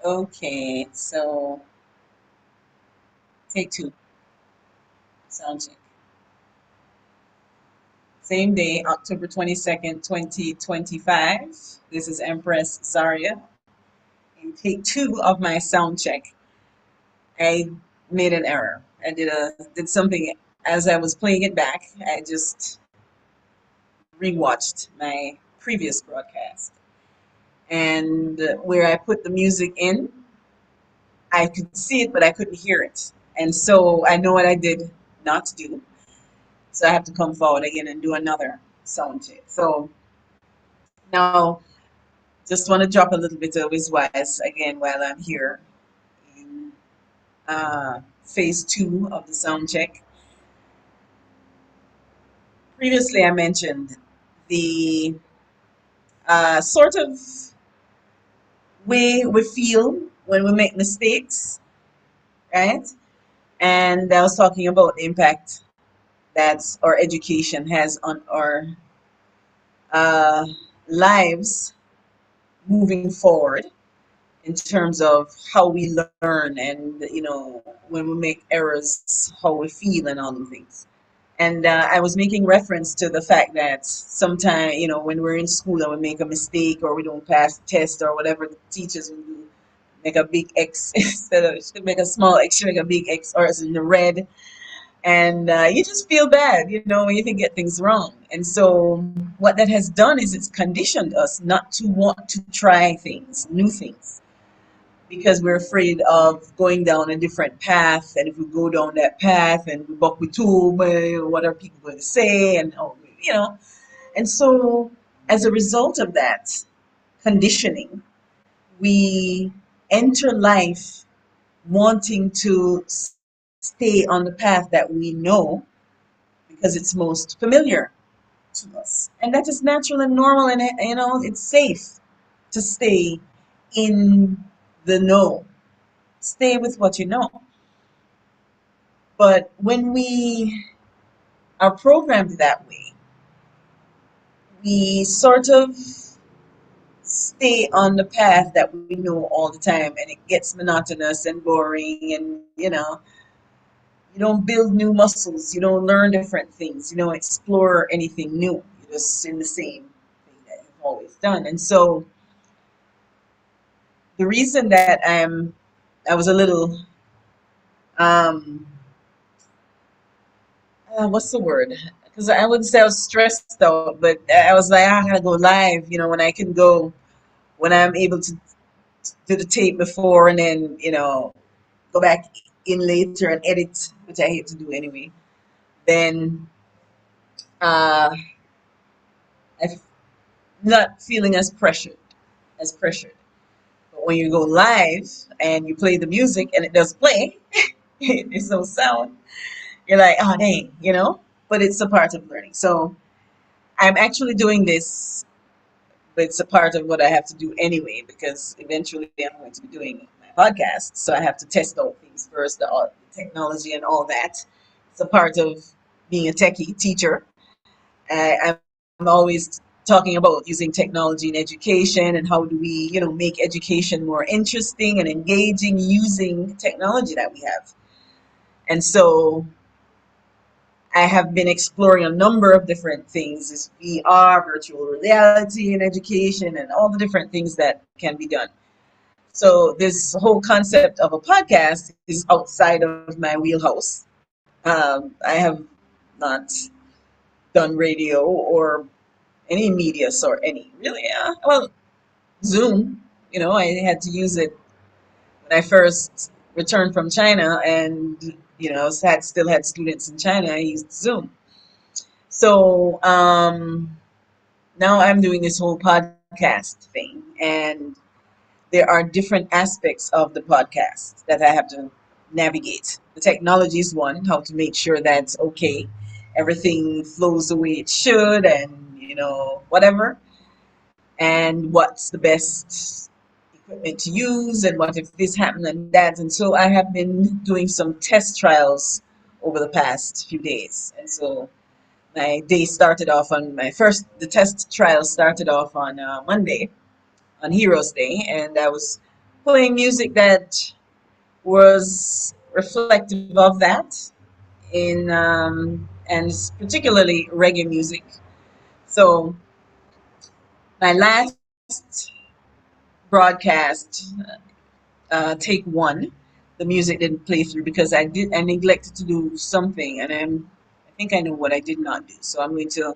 Okay, so take two, sound check. Same day, October 22nd, 2025. This is Empress Zaria. In take two of my sound check, I made an error. I did something as I was playing it back. I just rewatched my previous broadcast. And where I put the music in, I could see it, but I couldn't hear it. And so I know what I did not do. So I have to come forward again and do another sound check. So now, just want to drop a little bit of wise again while I'm here in phase two of the sound check. Previously, I mentioned the sort of way we feel when we make mistakes, right? And I was talking about the impact that our education has on our uh, lives moving forward in terms of how we learn and when we make errors, how we feel and all the things. And I was making reference to the fact that sometimes, when we're in school and we make a mistake or we don't pass the test or whatever, the teachers will do, make a big X instead of should make a small X, should make a big X, or it's in the red. And you just feel bad, when you can get things wrong. And so what that has done is it's conditioned us not to want to try things, new things, because we're afraid of going down a different path. And if we go down that path and we buck with two, well, what are people going to say? And, and so as a result of that conditioning, we enter life wanting to stay on the path that we know because it's most familiar to us. And that is natural and normal, and it's safe to stay in the know. Stay with what you know. But when we are programmed that way, we sort of stay on the path that we know all the time, and it gets monotonous and boring, and you don't build new muscles, you don't learn different things, you don't explore anything new. You're just in the same thing that you've always done. And so the reason that I was a little um what's the word? Because I wouldn't say I was stressed out, but I was like, I gotta go live, when I can go, when I'm able to do the tape before and then, go back in later and edit, which I hate to do anyway. Then uh, I'm not feeling as pressured. But when you go live and you play the music and it does play, it's no sound. You're like, oh dang, But it's a part of learning. So I'm actually doing this, but it's a part of what I have to do anyway, because eventually I'm going to be doing my podcast. So I have to test out things first, the technology and all that. It's a part of being a techie teacher. I'm always talking about using technology in education and how do we, make education more interesting and engaging using technology that we have. And so I have been exploring a number of different things, this VR, virtual reality in education, and all the different things that can be done. So this whole concept of a podcast is outside of my wheelhouse. I have not done radio or any media sort, any really. Well, Zoom. I had to use it when I first returned from China, and still had students in China. I used Zoom. So now I'm doing this whole podcast thing, and there are different aspects of the podcast that I have to navigate. The technology is one, how to make sure that's okay, everything flows the way it should, and whatever, and what's the best equipment to use, and what if this happened and that. And so I have been doing some test trials over the past few days, and so my day started off on the test trial started off on Monday, on Heroes Day, and I was playing music that was reflective of that in and particularly reggae music. So my last broadcast, take one, the music didn't play through because I neglected to do something, and I think I know what I did not do. So I'm going to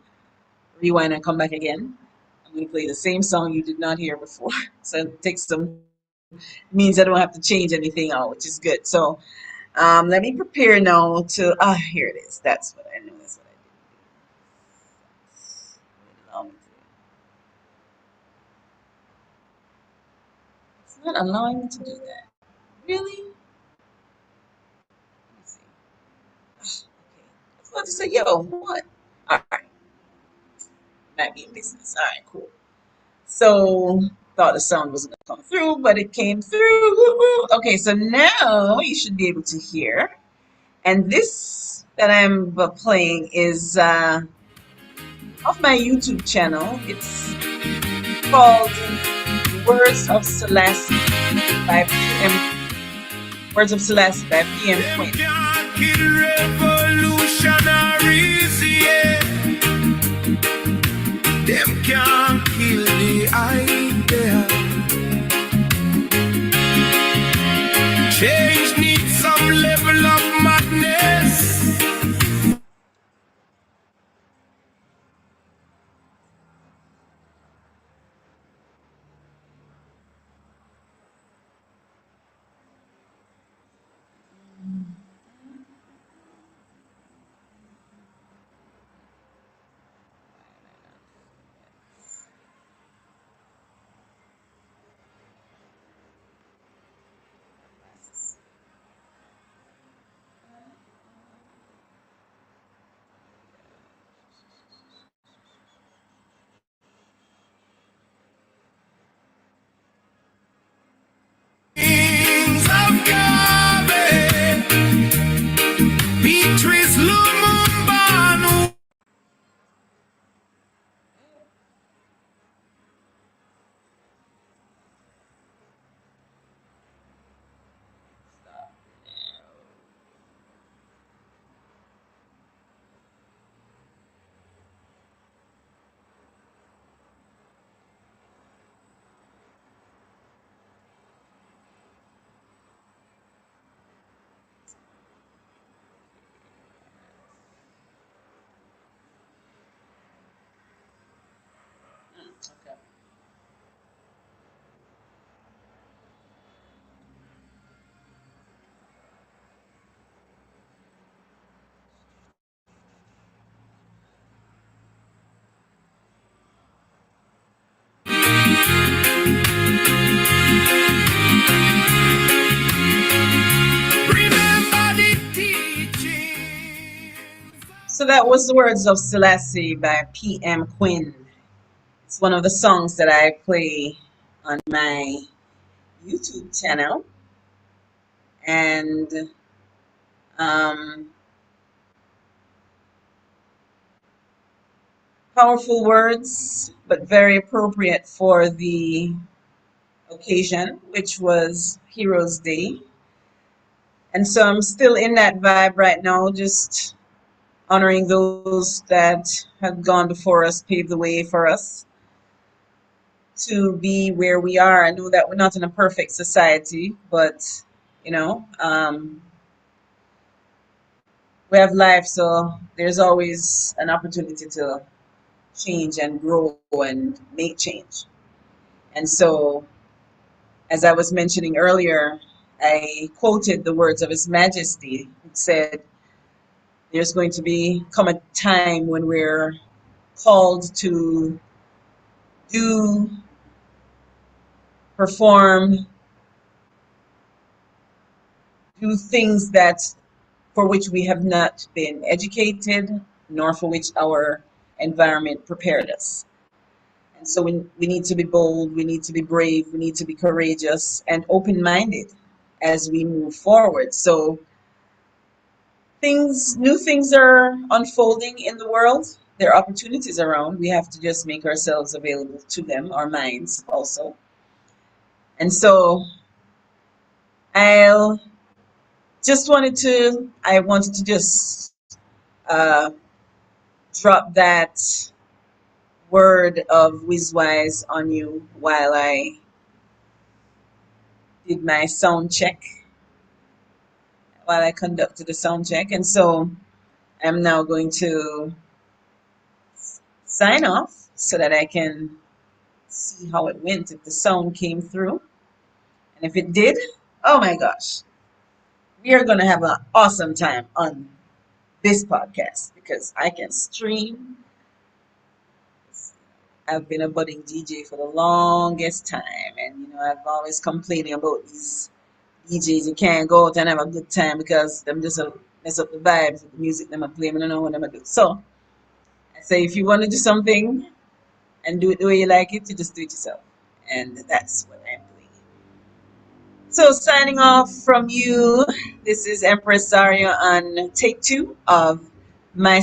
rewind and come back again. I'm going to play the same song you did not hear before. So it takes some means I don't have to change anything out, which is good. So let me prepare now to here it is. That's what I know. That's what I did. It's not allowing me to do that. Really? Let me see. Okay. I was about to say, yo, what? All right. Might be in business. All right, cool. So thought the sound wasn't gonna come through, but it came through. Woo-hoo. Okay, so now you should be able to hear. And this that I'm playing is off my YouTube channel. It's called Words of Selassie by PM. Words of Selassie by PM Them Queen. can't kill revolutionaries, yeah. Them can't kill the idea. Change needs some level of madness. Kings of Gabe, Beatrice Lumumba. Okay. Remember the teaching. So that was the Words of Selassie by PM Quinn. It's one of the songs that I play on my YouTube channel. And um, powerful words, but very appropriate for the occasion, which was Heroes Day. And so I'm still in that vibe right now, just honoring those that have gone before us, paved the way for us to be where we are. I know that we're not in a perfect society, but you know, we have life, so there's always an opportunity to change and grow and make change. And so, as I was mentioning earlier, I quoted the words of His Majesty, who said, "There's going to be come a time when we're called to do, perform, do things that for which we have not been educated, nor for which our environment prepared us. And so we need to be bold, we need to be brave, we need to be courageous and open-minded as we move forward. So new things are unfolding in the world. There are opportunities around. We have to just make ourselves available to them, our minds also. And so I'll I wanted to just uh, drop that word of Wizwise on you while I did my sound check, while I conducted the sound check. And so I'm now going to sign off so that I can see how it went, if the sound came through. And if it did, oh my gosh, we are going to have an awesome time on this podcast because I can stream. I've been a budding DJ for the longest time, and I've always complaining about these DJs. You can't go out and have a good time because them just mess up the vibes of the music them are playing. I don't know what them do. So I say, if you want to do something and do it the way you like it, you just do it yourself, and that's what I'm doing. So signing off from you, this is Empress Zaria on take two of my